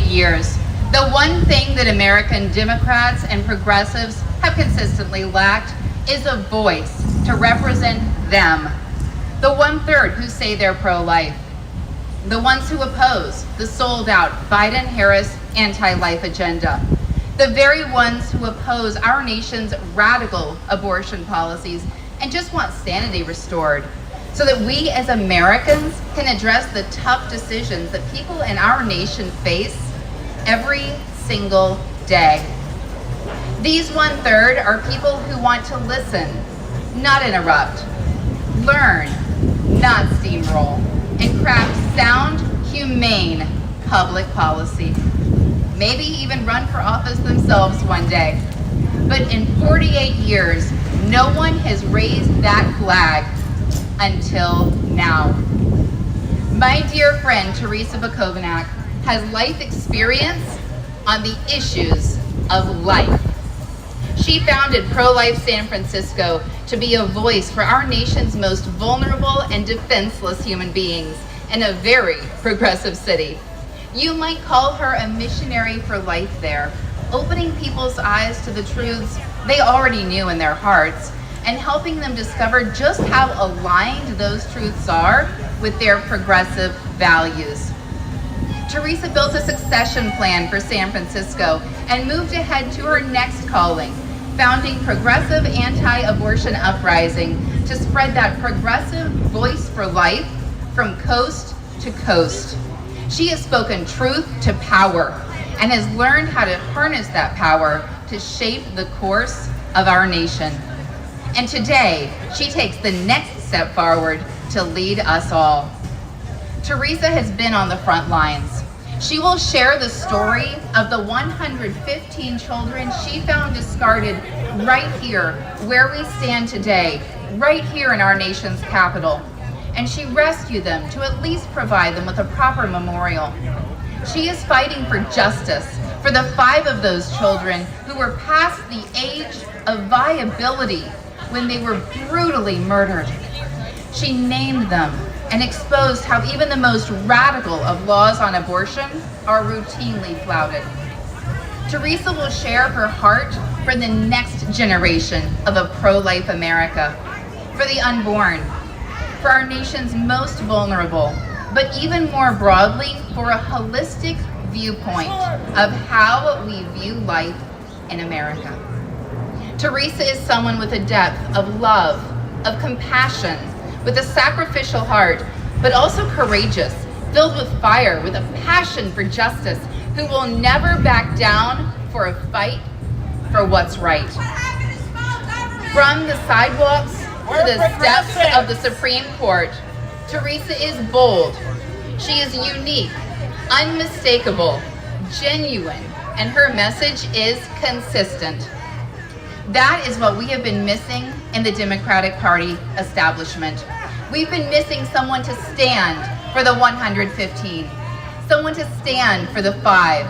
48 years, the one thing that American Democrats and progressives have consistently lacked is a voice to represent them. The 1/3 who say they're pro-life. The ones who oppose the sold-out Biden-Harris anti-life agenda. The very ones who oppose our nation's radical abortion policies and just want sanity restored so that we as Americans can address the tough decisions that people in our nation face every single day. These 1/3 are people who want to listen, not interrupt, learn, not steamroll, and craft sound, humane public policy. Maybe even run for office themselves one day. But in 48 years, no one has raised that flag until now. My dear friend Terrisa Bukovinac has life experience on the issues of life. She founded Pro-Life San Francisco to be a voice for our nation's most vulnerable and defenseless human beings in a very progressive city. You might call her a missionary for life there, opening people's eyes to the truths they already knew in their hearts and helping them discover just how aligned those truths are with their progressive values. Terrisa built a succession plan for San Francisco and moved ahead to her next calling, founding Progressive Anti-Abortion Uprising to spread that progressive voice for life from coast to coast. She has spoken truth to power and has learned how to harness that power to shape the course of our nation. And today, she takes the next step forward to lead us all. Terrisa has been on the front lines. She will share the story of the 115 children she found discarded right here where we stand today, right here in our nation's capital. And she rescued them to at least provide them with a proper memorial. She is fighting for justice for the 5 of those children who were past the age of viability when they were brutally murdered. She named them and exposed how even the most radical of laws on abortion are routinely flouted. Terrisa will share her heart for the next generation of a pro-life America, for the unborn, for our nation's most vulnerable, but even more broadly, for a holistic viewpoint of how we view life in America. Terrisa is someone with a depth of love, of compassion, with a sacrificial heart, but also courageous, filled with fire, with a passion for justice, who will never back down for a fight for what's right. From the sidewalks to the steps of the Supreme Court, Terrisa is bold. She is unique, unmistakable, genuine, and her message is consistent. That is what we have been missing in the Democratic Party establishment. We've been missing someone to stand for the 115, someone to stand for the 5,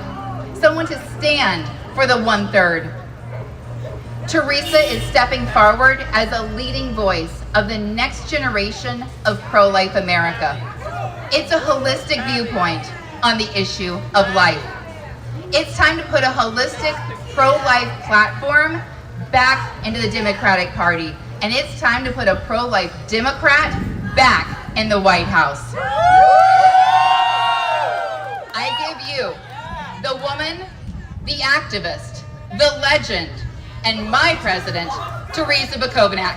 someone to stand for the 1/3. Terrisa is stepping forward as a leading voice of the next generation of pro-life America. It's a holistic viewpoint on the issue of life. It's time to put a holistic pro-life platform back into the Democratic Party, and it's time to put a pro-life Democrat back in the White House. I give you the woman, the activist, the legend, and my president, Terrisa Bukovinac.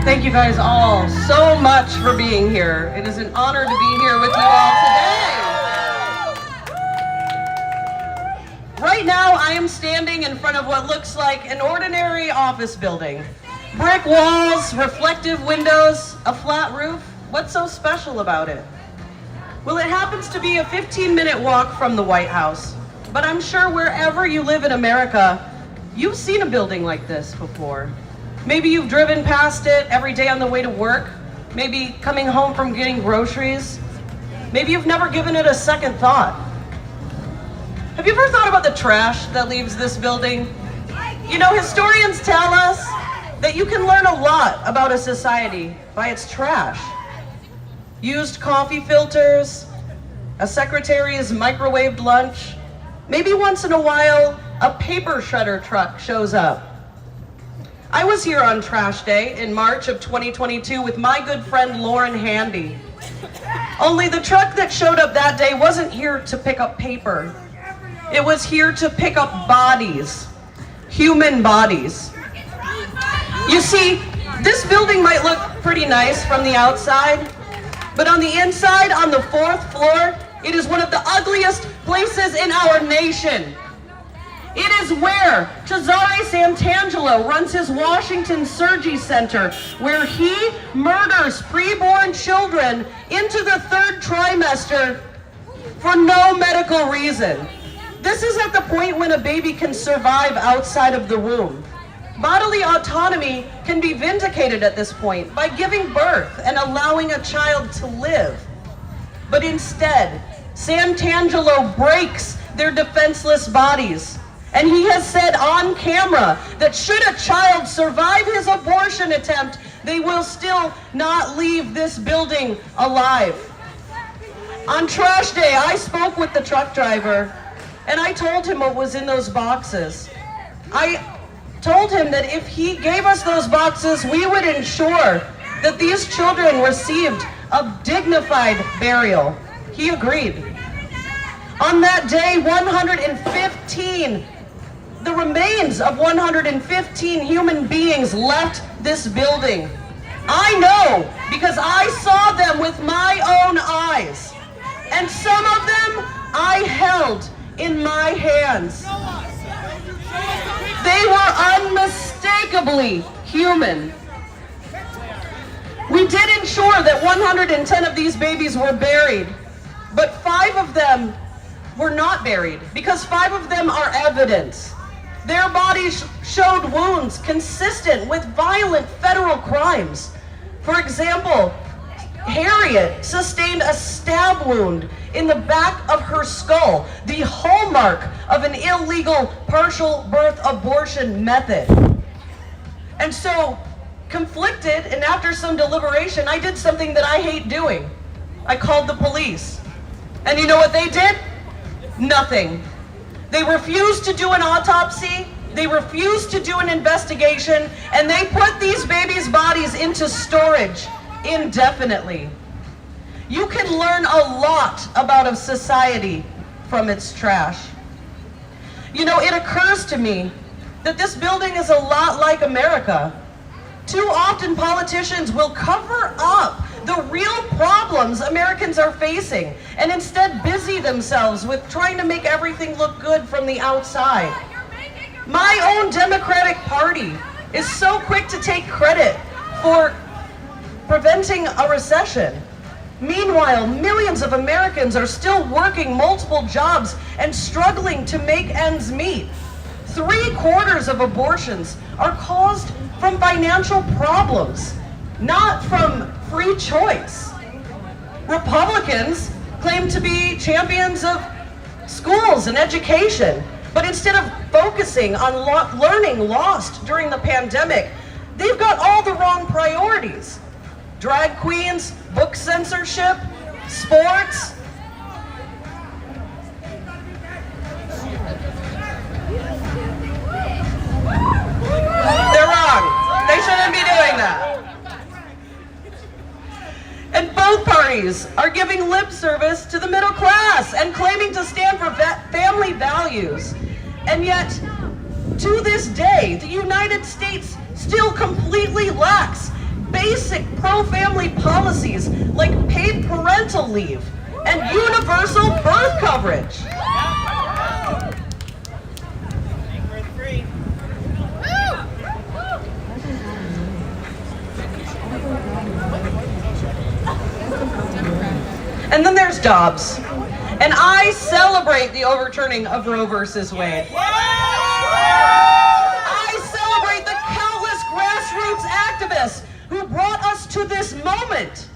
Thank you guys all so much for being here. It is an honor to be here with you all today. Right now, I am standing in front of what looks like an ordinary office building. Brick walls, reflective windows, a flat roof. What's so special about it? Well, it happens to be a 15-minute walk from the White House. But I'm sure wherever you live in America, you've seen a building like this before. Maybe you've driven past it every day on the way to work. Maybe coming home from getting groceries. Maybe you've never given it a second thought. Have you ever thought about the trash that leaves this building? You know, historians tell us that you can learn a lot about a society by its trash. Used coffee filters, a secretary's microwaved lunch, maybe once in a while, a paper shredder truck shows up. I was here on Trash Day in March of 2022 with my good friend Lauren Handy. Only the truck that showed up that day wasn't here to pick up paper. It was here to pick up bodies, human bodies. You see, this building might look pretty nice from the outside, but on the inside, on the 4th floor, it is one of the ugliest places in our nation. It is where Cesare Santangelo runs his Washington Surgery Center, where he murders preborn children into the 3rd trimester for no medical reason. This is at the point when a baby can survive outside of the womb. Bodily autonomy can be vindicated at this point by giving birth and allowing a child to live. But instead, Santangelo breaks their defenseless bodies. And he has said on camera that should a child survive his abortion attempt, they will still not leave this building alive. On Trash Day, I spoke with the truck driver, and I told him what was in those boxes. I told him that if he gave us those boxes, we would ensure that these children received a dignified burial. He agreed. On that day, the remains of 115 human beings left this building. I know because I saw them with my own eyes. And some of them I held in my hands. They were unmistakably human. We did ensure that 110 of these babies were buried, but 5 of them were not buried because 5 of them are evidence. Their bodies showed wounds consistent with violent federal crimes. For example, Harriet sustained a stab wound in the back of her skull, the hallmark of an illegal partial birth abortion method. And so, conflicted, and after some deliberation, I did something that I hate doing. I called the police. And you know what they did? Nothing. They refused to do an autopsy, they refused to do an investigation, and they put these babies' bodies into storage indefinitely. You can learn a lot about a society from its trash. You know, it occurs to me that this building is a lot like America. Too often politicians will cover up the real problems Americans are facing and instead busy themselves with trying to make everything look good from the outside. My own Democratic Party is so quick to take credit for preventing a recession. Meanwhile, millions of Americans are still working multiple jobs and struggling to make ends meet. 3/4 of abortions are caused from financial problems, not from free choice. Republicans claim to be champions of schools and education, but instead of focusing on learning lost during the pandemic, they've got all the wrong priorities. Drag queens, book censorship, sports. They're wrong. They shouldn't be doing that. And both parties are giving lip service to the middle class and claiming to stand for family values. And yet, to this day, the United States still completely lacks basic pro-family policies like paid parental leave and universal birth coverage. And then there's jobs. And I celebrate the overturning of Roe versus Wade. I celebrate the countless grassroots activists who brought us to this moment.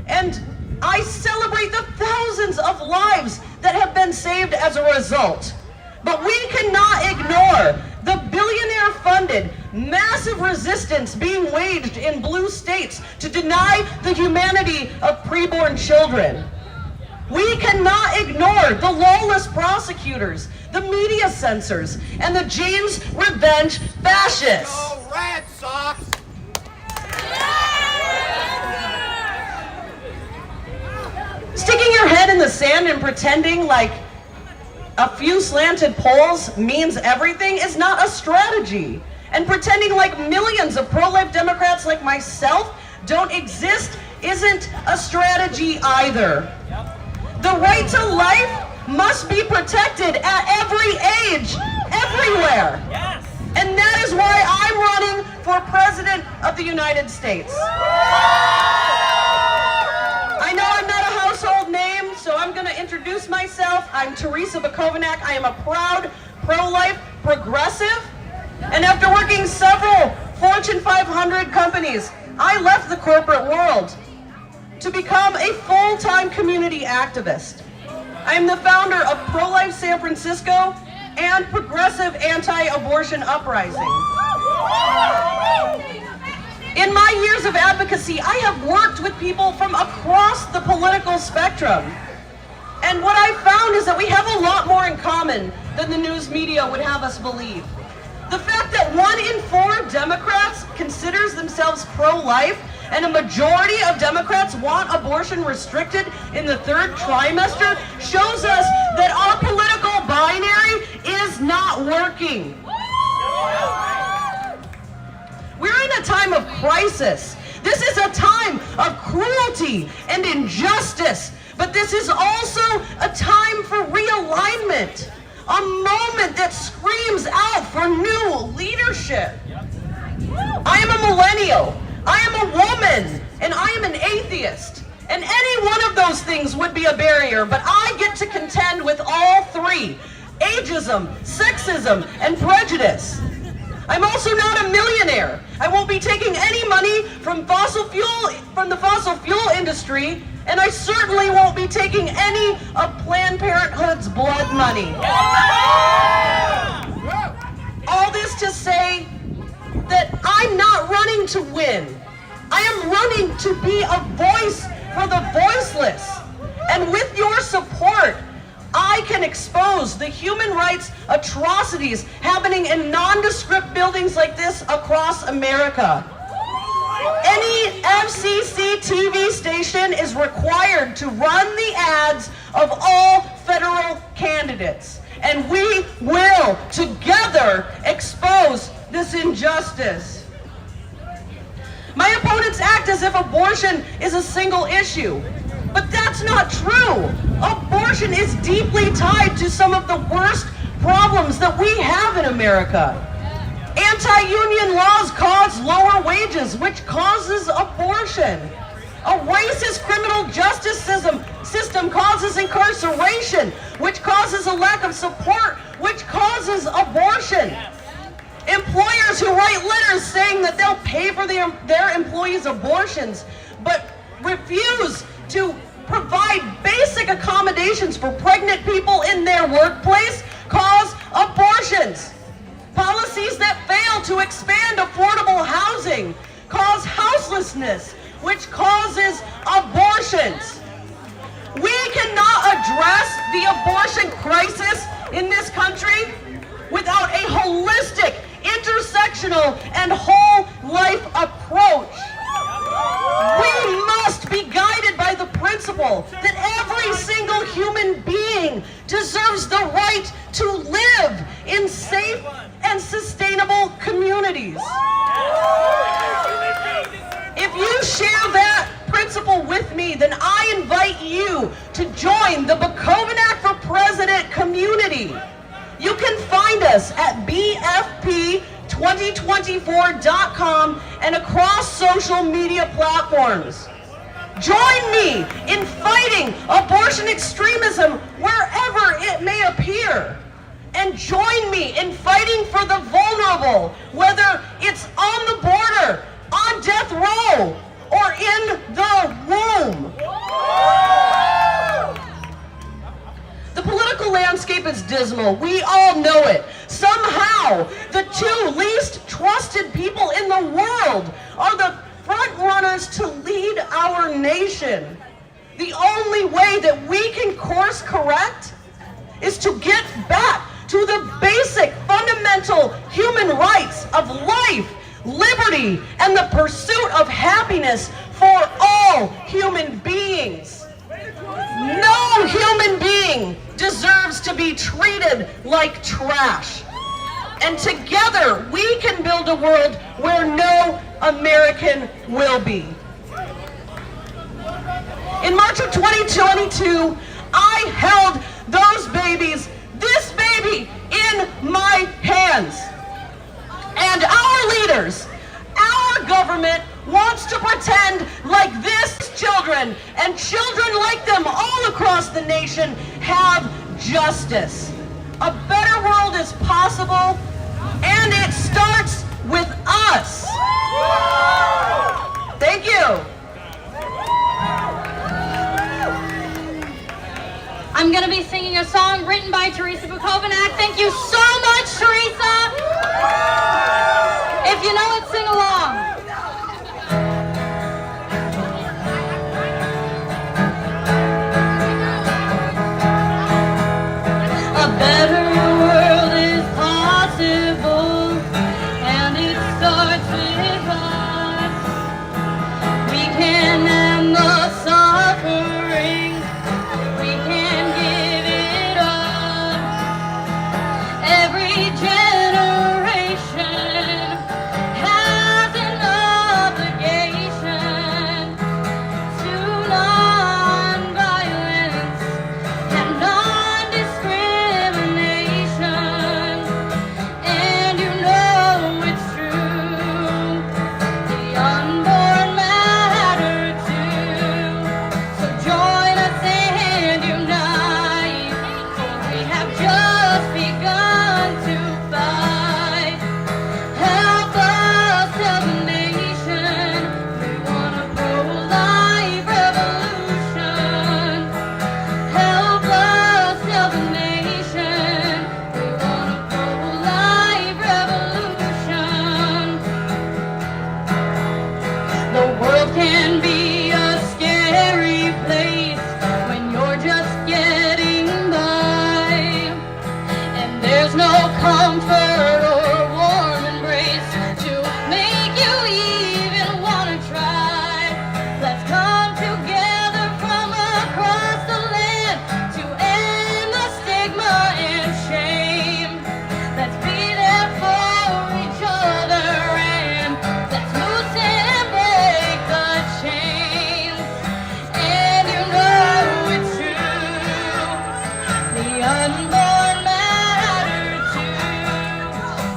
And I celebrate the thousands of lives that have been saved as a result. But we cannot ignore the billionaire-funded, massive resistance being waged in blue states to deny the humanity of preborn children. We cannot ignore the lawless prosecutors, the media censors, and the Jane's Revenge fascists. Go Red Sox! Sticking your head in the sand and pretending like a few slanted polls means everything is not a strategy. And pretending like millions of pro-life Democrats like myself don't exist isn't a strategy either. The right to life must be protected at every age, everywhere. Yes. And that is why I'm running for President of the United States. I know I'm not a household name, so I'm going to introduce myself. I'm Terrisa Bukovinac. I am a proud pro-life progressive. And after working several Fortune 500 companies, I left the corporate world to become a full-time community activist. I am the founder of Pro-Life San Francisco and Progressive Anti-Abortion Uprising. In my years of advocacy, I have worked with people from across the political spectrum. And what I found is that we have a lot more in common than the news media would have us believe. The fact that 1 in 4 Democrats considers themselves pro-life and a majority of Democrats want abortion restricted in the 3rd trimester shows us that our political binary is not working. We're in a time of crisis. This is a time of cruelty and injustice, but this is also a time for realignment, a moment that screams out for new leadership. I am a millennial, I am a woman, and I am an atheist. And any one of those things would be a barrier, but I get to contend with all 3: ageism, sexism, and prejudice. I'm also not a millionaire. I won't be taking any money from the fossil fuel industry, and I certainly won't be taking any of Planned Parenthood's blood money. All this to say that I'm not running to win. I am running to be a voice for the voiceless. And with your support, I can expose the human rights atrocities happening in nondescript buildings like this across America. Any FCC TV station is required to run the ads of all federal candidates. And we will together expose this injustice. My opponents act as if abortion is a single issue. But that's not true. Abortion is deeply tied to some of the worst problems that we have in America. Anti-union laws cause lower wages, which causes abortion. A racist criminal justice system causes incarceration, which causes a lack of support, which causes abortion. Employers who write letters saying that they'll pay for their employees' abortions, but refuse to provide basic accommodations for pregnant people in their workplace cause abortions. Policies that fail to expand affordable housing cause houselessness, which causes abortions. We cannot address the abortion crisis in this country without a holistic, intersectional, and whole life approach. We must be guided by the principle that every single human being deserves the right to live in safe and sustainable communities. If you share that principle with me, then I invite you to join the Bukovinac for President community. You can find us at bfp2024.com and across social media platforms. Join me in fighting abortion extremism wherever it may appear. And join me in fighting for the vulnerable, whether it's on the border, on death row, or in the womb. The political landscape is dismal. We all know it. Somehow, the two least trusted people in the world are the front runners to lead our nation. The only way that we can course correct is to get back to the basic, fundamental human rights of life, liberty, and the pursuit of happiness for all human beings. No human being deserves to be treated like trash. And together, we can build a world where no American will be. In March of 2022, I held those babies, this baby, in my hands. And our leaders, our government, wants to pretend like this children and children like them all across the nation have justice. A better world is possible, and it starts with us. Thank you. I'm going to be singing a song written by Terrisa Bukovinac. Thank you so much, Terrisa. If you know it, sing along. A better world is possible, and it starts with us. We can end the suffering. We can give it up. Every generation has an obligation to non-violence and non-discrimination. And you know it's true. The unborn matter too. So join us and unite, for we have just begun to fight. Help us, help the nation. We want a pro-life revolution. Help us, help the nation. We want a pro-life revolution. The world can be a scary place when you're just getting by, and there's no comfort or warm embrace to make you even want to try. Let's come together from across the land to end the stigma and shame. Let's be there for each other, and let's loosen and break the chains. And you know it's true. The unborn matter too.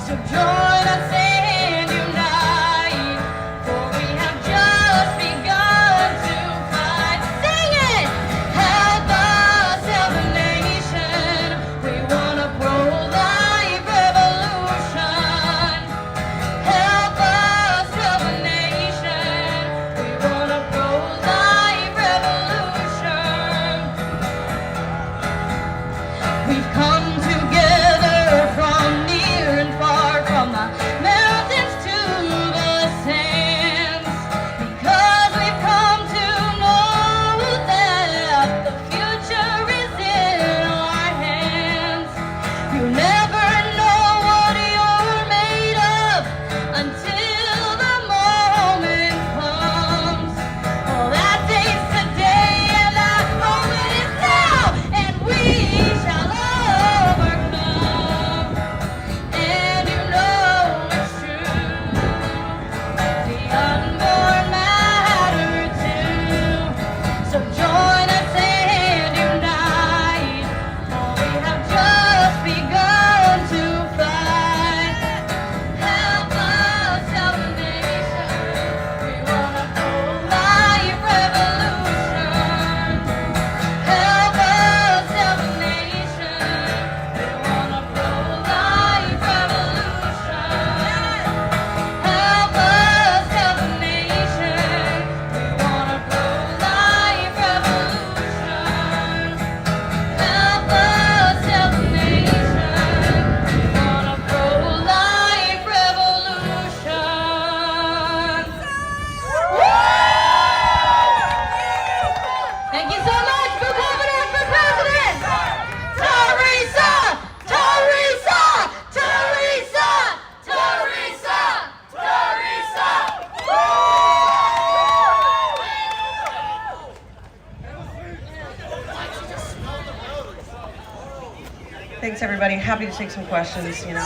everybody. Happy to take some questions, you know,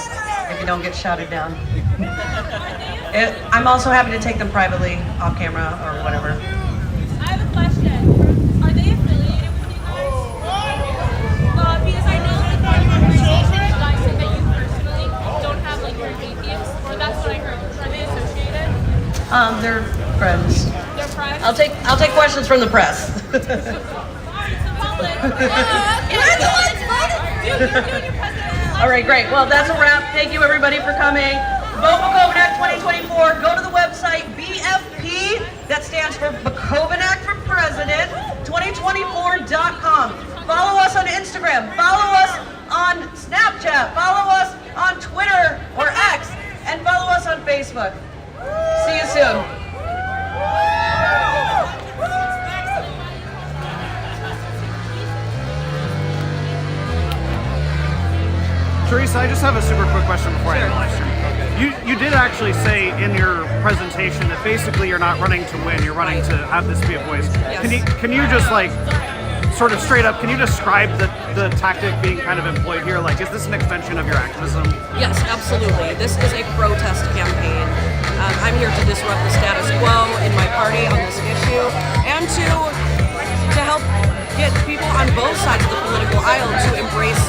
if you don't get shouted down. I'm also happy to take them privately, off camera, or whatever. I have a question. Are they affiliated with you guys? Because I know that part of your organization, you guys said that you personally don't have like your atheists, or that's what I heard. Are they associated? They're friends. They're friends? I'll take questions from the press. Sorry, it's the public. You're the one that's voted. You're doing your president. All right, great. Well, that's a wrap. Thank you, everybody, for coming. Vote Bukovinac 2024. Go to the website BFP, that stands for Bukovinac for President, 2024.com. Follow us on Instagram. Follow us on Snapchat. Follow us on Twitter or X. And follow us on Facebook. See you soon. Terrisa, I just have a super quick question before I end the live stream. You did actually say in your presentation that basically you're not running to win, you're running to have this be a voice. Yes. Can you just like, sort of straight up, can you describe the tactic being kind of employed here? Like, is this an extension of your activism? Yes, absolutely. This is a protest campaign. I'm here to disrupt the status quo in my party on this issue, and to help get people on both sides of the political aisle to embrace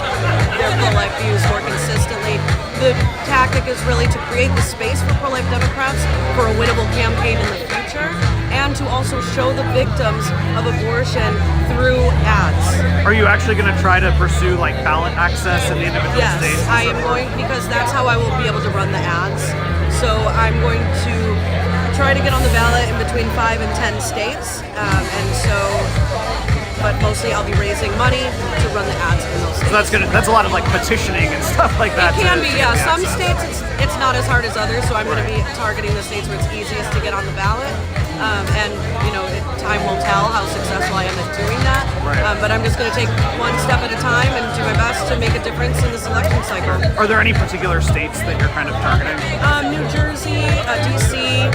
their pro-life views more consistently. The tactic is really to create the space for pro-life Democrats for a winnable campaign in the future, and to also show the victims of abortion through ads. Are you actually going to try to pursue like ballot access in the individual Yes, states? I am going, because that's how I will be able to run the ads. So I'm going to try to get on the ballot in between 5 and 10 states, but mostly I'll be raising money to run the ads in those states. So that's a lot of like petitioning and stuff like that. It can be, yeah. to Some access. states it's not as hard as others, so I'm going to be targeting the states where it's easiest to get on the ballot. And you know, time will tell how successful I am at doing that. Right. But I'm just going to take one step at a time and do my best to make a difference in this election cycle. Are there any particular states that you're kind of targeting? New Jersey, DC,